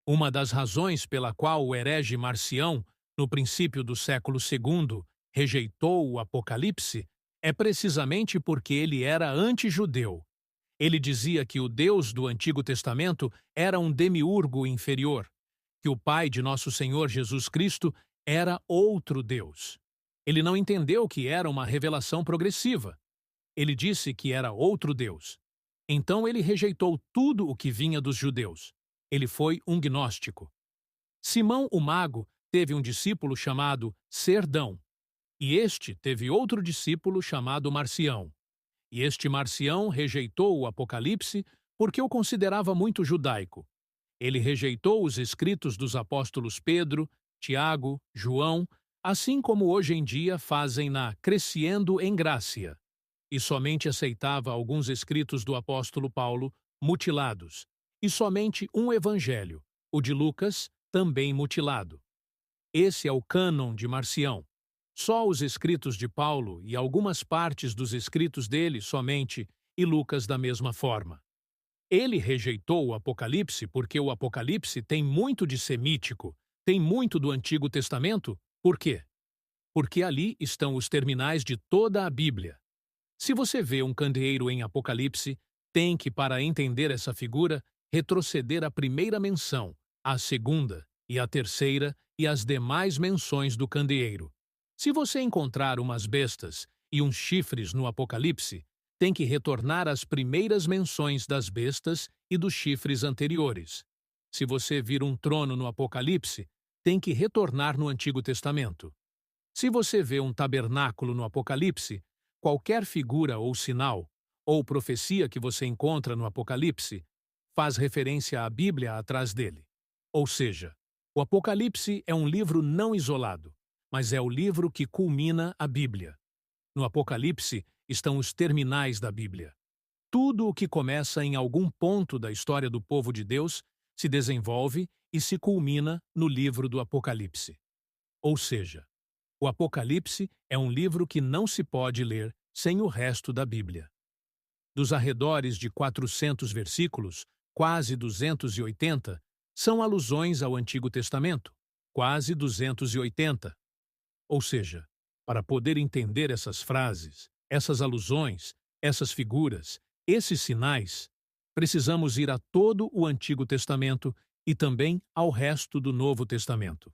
Uma das razões pela qual o herege Marcião, no princípio do século II, rejeitou o Apocalipse é precisamente porque ele era anti-judeu. Ele dizia que o Deus do Antigo Testamento era um demiurgo inferior, que o Pai de nosso Senhor Jesus Cristo era outro Deus. Ele não entendeu que era uma revelação progressiva. Ele disse que era outro Deus. Então ele rejeitou tudo o que vinha dos judeus. Ele foi um gnóstico. Simão o Mago teve um discípulo chamado Serdão, e este teve outro discípulo chamado Marcião. E este Marcião rejeitou o Apocalipse porque o considerava muito judaico. Ele rejeitou os escritos dos apóstolos Pedro, Tiago, João, assim como hoje em dia fazem na Crescendo em Gracia, e somente aceitava alguns escritos do apóstolo Paulo mutilados, e somente um evangelho, o de Lucas, também mutilado. Esse é o cânon de Marcião. Só os escritos de Paulo e algumas partes dos escritos dele somente, e Lucas da mesma forma. Ele rejeitou o Apocalipse porque o Apocalipse tem muito de semítico, tem muito do Antigo Testamento. Por quê? Porque ali estão os terminais de toda a Bíblia. Se você vê um candeeiro em Apocalipse, tem que, para entender essa figura, retroceder à primeira menção, à segunda e à terceira e às demais menções do candeeiro. Se você encontrar umas bestas e uns chifres no Apocalipse, tem que retornar às primeiras menções das bestas e dos chifres anteriores. Se você vir um trono no Apocalipse, tem que retornar no Antigo Testamento. Se você vê um tabernáculo no Apocalipse, qualquer figura ou sinal, ou profecia que você encontra no Apocalipse, faz referência à Bíblia atrás dele. Ou seja, o Apocalipse é um livro não isolado, mas é o livro que culmina a Bíblia. No Apocalipse estão os terminais da Bíblia. Tudo o que começa em algum ponto da história do povo de Deus se desenvolve e se culmina no livro do Apocalipse. Ou seja, o Apocalipse é um livro que não se pode ler sem o resto da Bíblia. Dos arredores de 400 versículos, quase 280, são alusões ao Antigo Testamento, quase 280. Ou seja, para poder entender essas frases, essas alusões, essas figuras, esses sinais, precisamos ir a todo o Antigo Testamento e também ao resto do Novo Testamento.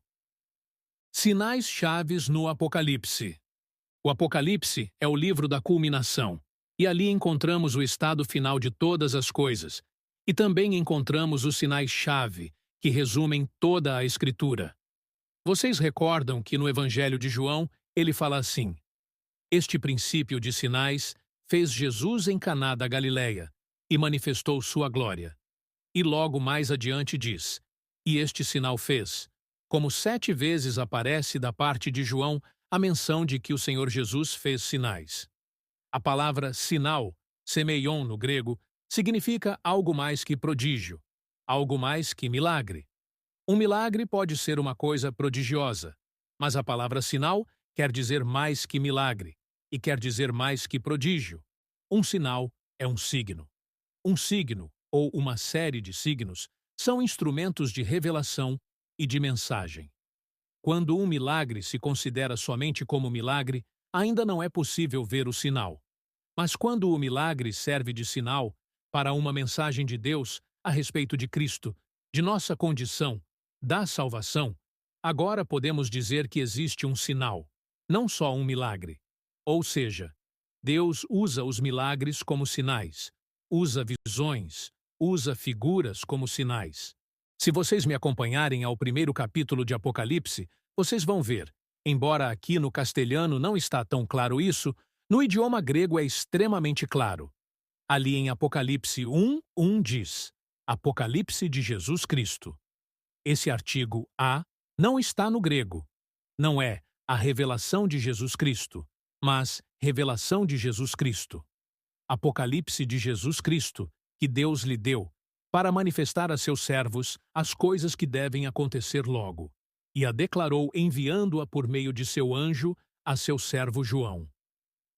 Sinais chaves no Apocalipse. O Apocalipse é o livro da culminação, e ali encontramos o estado final de todas as coisas, e também encontramos os sinais-chave, que resumem toda a Escritura. Vocês recordam que no Evangelho de João ele fala assim: este princípio de sinais fez Jesus em Caná da Galileia e manifestou sua glória. E logo mais adiante diz: e este sinal fez. Como 7 vezes aparece da parte de João a menção de que o Senhor Jesus fez sinais. A palavra sinal, semeion no grego, significa algo mais que prodígio, algo mais que milagre. Um milagre pode ser uma coisa prodigiosa, mas a palavra sinal quer dizer mais que milagre e quer dizer mais que prodígio. Um sinal é um signo. Um signo, ou uma série de signos, são instrumentos de revelação e de mensagem. Quando um milagre se considera somente como milagre, ainda não é possível ver o sinal. Mas quando o milagre serve de sinal para uma mensagem de Deus a respeito de Cristo, de nossa condição, da salvação, agora podemos dizer que existe um sinal, não só um milagre. Ou seja, Deus usa os milagres como sinais, usa visões, usa figuras como sinais. Se vocês me acompanharem ao primeiro capítulo de Apocalipse, vocês vão ver, embora aqui no castelhano não está tão claro isso, no idioma grego é extremamente claro. Ali em Apocalipse 1:1 diz: Apocalipse de Jesus Cristo. Esse artigo A não está no grego. Não é a revelação de Jesus Cristo, mas revelação de Jesus Cristo. Apocalipse de Jesus Cristo, que Deus lhe deu, para manifestar a seus servos as coisas que devem acontecer logo, e a declarou enviando-a por meio de seu anjo a seu servo João.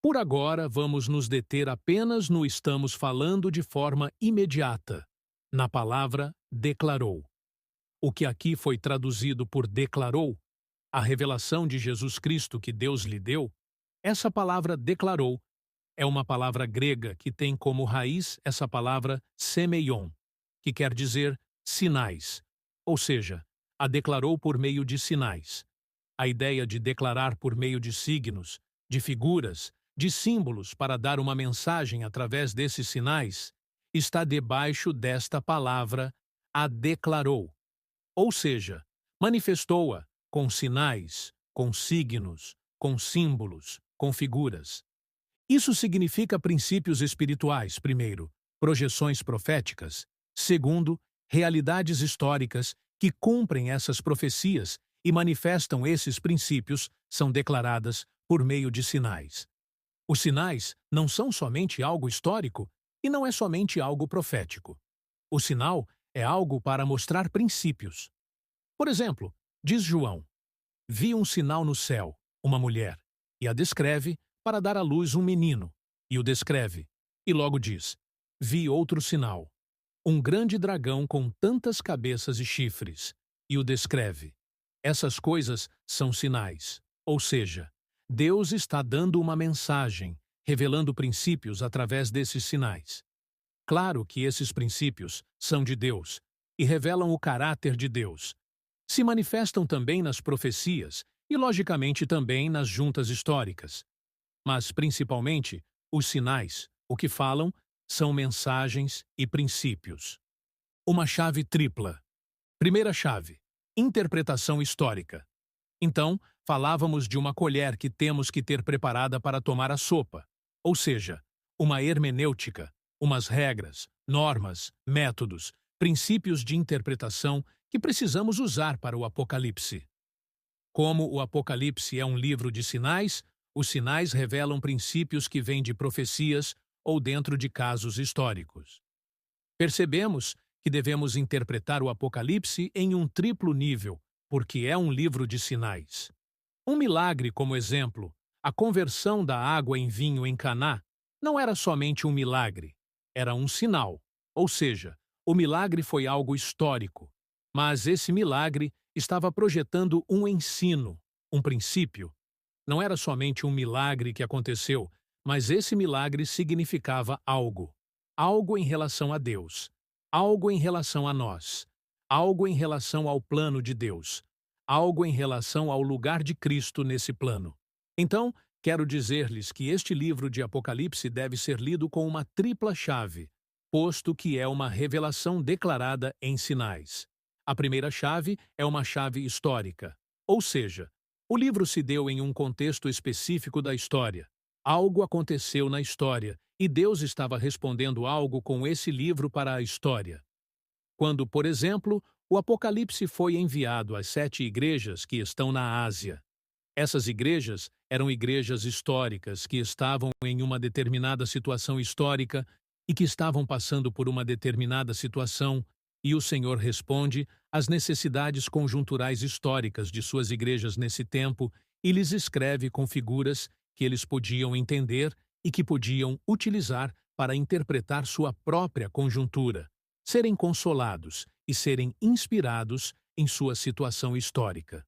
Por agora, vamos nos deter apenas no estamos falando de forma imediata, na palavra declarou. o que aqui foi traduzido por declarou, a revelação de Jesus Cristo que Deus lhe deu, essa palavra declarou é uma palavra grega que tem como raiz essa palavra semeion, que quer dizer sinais, ou seja, a declarou por meio de sinais. A ideia de declarar por meio de signos, de figuras, de símbolos para dar uma mensagem através desses sinais está debaixo desta palavra, a declarou, ou seja, manifestou-a com sinais, com signos, com símbolos, com figuras. Isso significa princípios espirituais, primeiro, projeções proféticas, segundo, realidades históricas que cumprem essas profecias e manifestam esses princípios são declaradas por meio de sinais. Os sinais não são somente algo histórico e não é somente algo profético. O sinal é algo para mostrar princípios. Por exemplo, diz João: vi um sinal no céu, uma mulher, e a descreve para dar à luz um menino, e o descreve, e logo diz: vi outro sinal, um grande dragão com tantas cabeças e chifres, e o descreve. Essas coisas são sinais, ou seja, Deus está dando uma mensagem, revelando princípios através desses sinais. Claro que esses princípios são de Deus e revelam o caráter de Deus. Se manifestam também nas profecias e, logicamente, também nas juntas históricas. Mas, principalmente, os sinais, o que falam, são mensagens e princípios. Uma chave tripla. Primeira chave: interpretação histórica. Então, falávamos de uma colher que temos que ter preparada para tomar a sopa, ou seja, uma hermenêutica, umas regras, normas, métodos, princípios de interpretação que precisamos usar para o Apocalipse. Como o Apocalipse é um livro de sinais, os sinais revelam princípios que vêm de profecias ou dentro de casos históricos. Percebemos que devemos interpretar o Apocalipse em um triplo nível, porque é um livro de sinais. Um milagre, como exemplo, a conversão da água em vinho em Caná, não era somente um milagre, era um sinal, ou seja, o milagre foi algo histórico, mas esse milagre estava projetando um ensino, um princípio. Não era somente um milagre que aconteceu, mas esse milagre significava algo. Algo em relação a Deus, algo em relação a nós, algo em relação ao plano de Deus, algo em relação ao lugar de Cristo nesse plano. Então, quero dizer-lhes que este livro de Apocalipse deve ser lido com uma tripla chave, posto que é uma revelação declarada em sinais. A primeira chave é uma chave histórica, ou seja, o livro se deu em um contexto específico da história. Algo aconteceu na história e Deus estava respondendo algo com esse livro para a história. Quando, por exemplo, o Apocalipse foi enviado às 7 igrejas que estão na Ásia. Essas igrejas eram igrejas históricas que estavam em uma determinada situação histórica e que estavam passando por uma determinada situação, e o Senhor responde às necessidades conjunturais históricas de suas igrejas nesse tempo e lhes escreve com figuras que eles podiam entender e que podiam utilizar para interpretar sua própria conjuntura, serem consolados e serem inspirados em sua situação histórica.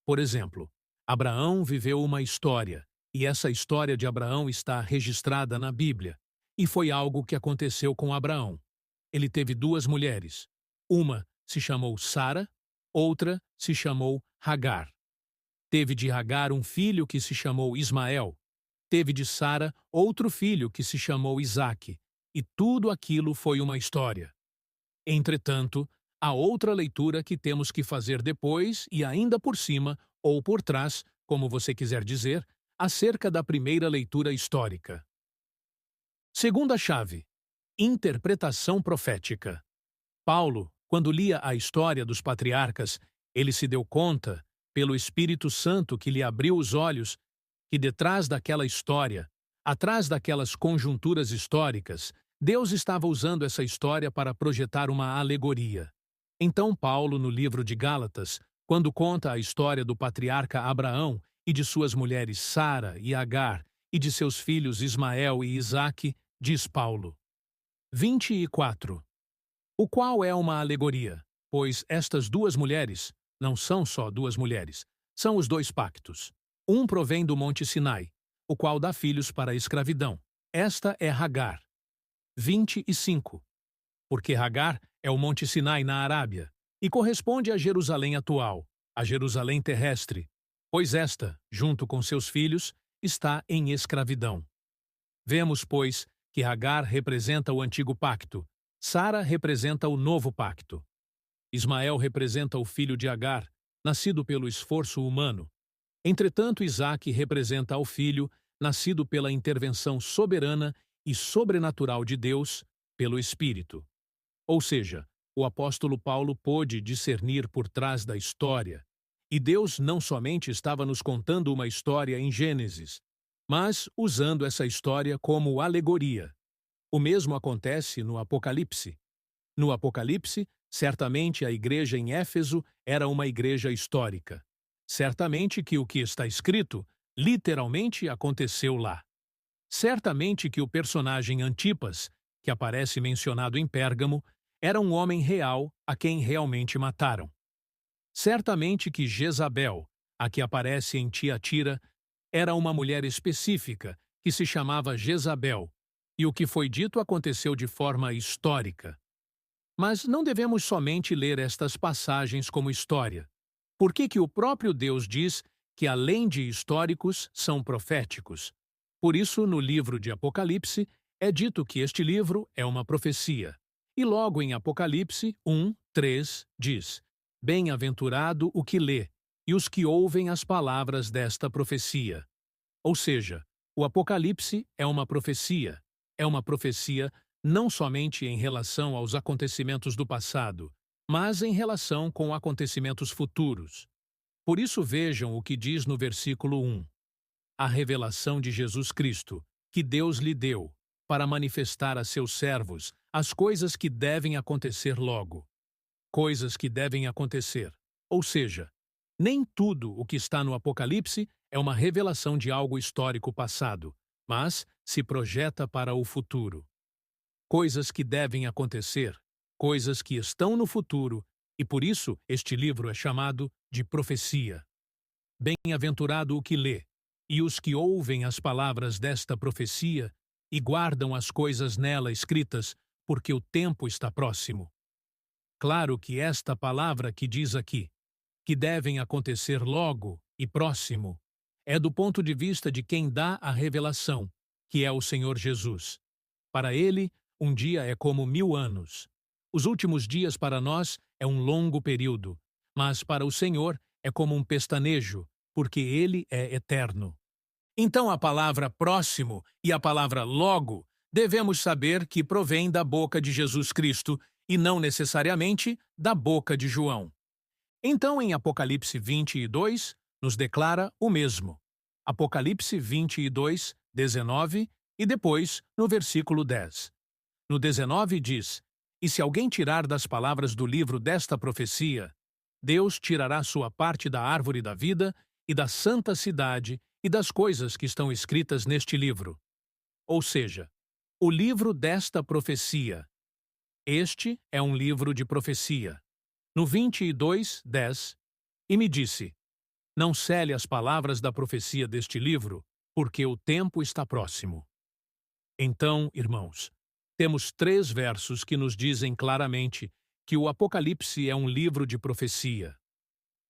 Por exemplo, Abraão viveu uma história, e essa história de Abraão está registrada na Bíblia, e foi algo que aconteceu com Abraão. Ele teve 2 mulheres. Uma se chamou Sara, outra se chamou Hagar. Teve de Hagar um filho que se chamou Ismael. Teve de Sara outro filho que se chamou Isaque. E tudo aquilo foi uma história. Entretanto, há outra leitura que temos que fazer depois e ainda por cima, ou por trás, como você quiser dizer, acerca da primeira leitura histórica. Segunda chave: interpretação profética. Paulo, quando lia a história dos patriarcas, ele se deu conta, pelo Espírito Santo que lhe abriu os olhos, que detrás daquela história, atrás daquelas conjunturas históricas, Deus estava usando essa história para projetar uma alegoria. Então Paulo, no livro de Gálatas, quando conta a história do patriarca Abraão e de suas mulheres Sara e Agar e de seus filhos Ismael e Isaque, diz Paulo: 24. O qual é uma alegoria, pois estas duas mulheres não são só duas mulheres, são os dois pactos. Um provém do Monte Sinai, o qual dá filhos para a escravidão. Esta é Hagar. 25. Porque Hagar é o Monte Sinai na Arábia, e corresponde a Jerusalém atual, a Jerusalém terrestre, pois esta, junto com seus filhos, está em escravidão. Vemos, pois, que Hagar representa o antigo pacto, Sara representa o novo pacto. Ismael representa o filho de Hagar, nascido pelo esforço humano. Entretanto, Isaque representa ao filho, nascido pela intervenção soberana e sobrenatural de Deus, pelo Espírito. Ou seja, o apóstolo Paulo pôde discernir por trás da história, e Deus não somente estava nos contando uma história em Gênesis, mas usando essa história como alegoria. O mesmo acontece no Apocalipse. No Apocalipse, certamente a igreja em Éfeso era uma igreja histórica. Certamente que o que está escrito, literalmente aconteceu lá. Certamente que o personagem Antipas, que aparece mencionado em Pérgamo, era um homem real a quem realmente mataram. Certamente que Jezabel, a que aparece em Tiatira, era uma mulher específica que se chamava Jezabel, e o que foi dito aconteceu de forma histórica. Mas não devemos somente ler estas passagens como história. Por que o próprio Deus diz que, além de históricos, são proféticos? Por isso, no livro de Apocalipse, é dito que este livro é uma profecia. E logo em Apocalipse 1:3 diz: Bem-aventurado o que lê, e os que ouvem as palavras desta profecia. Ou seja, o Apocalipse é uma profecia. É uma profecia não somente em relação aos acontecimentos do passado, mas em relação com acontecimentos futuros. Por isso vejam o que diz no versículo 1. A revelação de Jesus Cristo, que Deus lhe deu, para manifestar a seus servos as coisas que devem acontecer logo. Coisas que devem acontecer. Ou seja, nem tudo o que está no Apocalipse é uma revelação de algo histórico passado, mas se projeta para o futuro. Coisas que devem acontecer, coisas que estão no futuro, e por isso este livro é chamado de profecia. Bem-aventurado o que lê, e os que ouvem as palavras desta profecia e guardam as coisas nela escritas, porque o tempo está próximo. Claro que esta palavra que diz aqui, que devem acontecer logo e próximo, é do ponto de vista de quem dá a revelação, que é o Senhor Jesus. Para ele, um dia é como 1000 anos. Os últimos dias para nós é um longo período, mas para o Senhor é como um pestanejo, porque ele é eterno. Então a palavra próximo e a palavra logo devemos saber que provém da boca de Jesus Cristo e não necessariamente da boca de João. Então em Apocalipse 22 nos declara o mesmo. Apocalipse 22, 19 e depois no versículo 10. No 19 diz: E se alguém tirar das palavras do livro desta profecia, Deus tirará sua parte da árvore da vida e da santa cidade e das coisas que estão escritas neste livro. Ou seja, o livro desta profecia. Este é um livro de profecia. No 22, 10, e me disse: Não cele as palavras da profecia deste livro, porque o tempo está próximo. Então, irmãos, temos 3 versos que nos dizem claramente que o Apocalipse é um livro de profecia.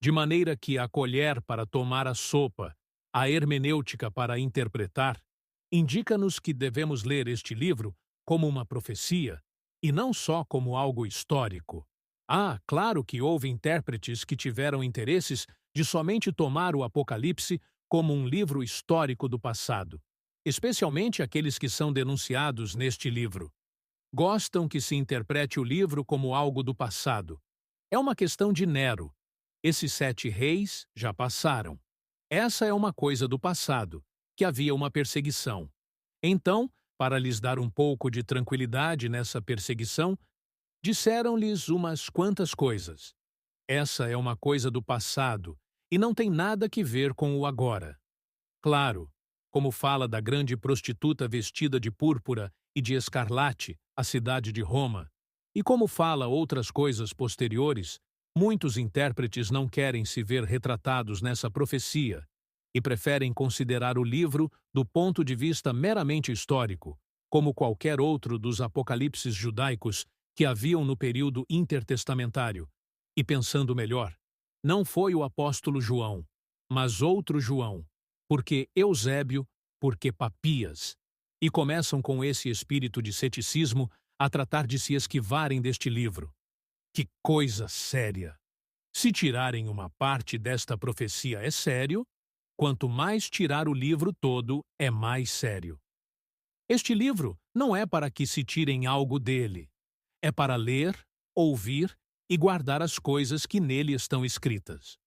De maneira que a colher para tomar a sopa, a hermenêutica para interpretar, indica-nos que devemos ler este livro como uma profecia e não só como algo histórico. Claro que houve intérpretes que tiveram interesses de somente tomar o Apocalipse como um livro histórico do passado, especialmente aqueles que são denunciados neste livro. Gostam que se interprete o livro como algo do passado. É uma questão de Nero. Esses 7 reis já passaram. Essa é uma coisa do passado, que havia uma perseguição. Então, para lhes dar um pouco de tranquilidade nessa perseguição, disseram-lhes umas quantas coisas. Essa é uma coisa do passado e não tem nada que ver com o agora. Claro, como fala da grande prostituta vestida de púrpura e de escarlate, a cidade de Roma, E como fala outras coisas posteriores, muitos intérpretes não querem se ver retratados nessa profecia e preferem considerar o livro do ponto de vista meramente histórico, como qualquer outro dos apocalipses judaicos que haviam no período intertestamentário. E pensando melhor, não foi o apóstolo João, mas outro João, porque Eusébio, porque Papias, e começam com esse espírito de ceticismo a tratar de se esquivarem deste livro. Que coisa séria! Se tirarem uma parte desta profecia é sério, quanto mais tirar o livro todo é mais sério. Este livro não é para que se tirem algo dele, é para ler, ouvir e guardar as coisas que nele estão escritas.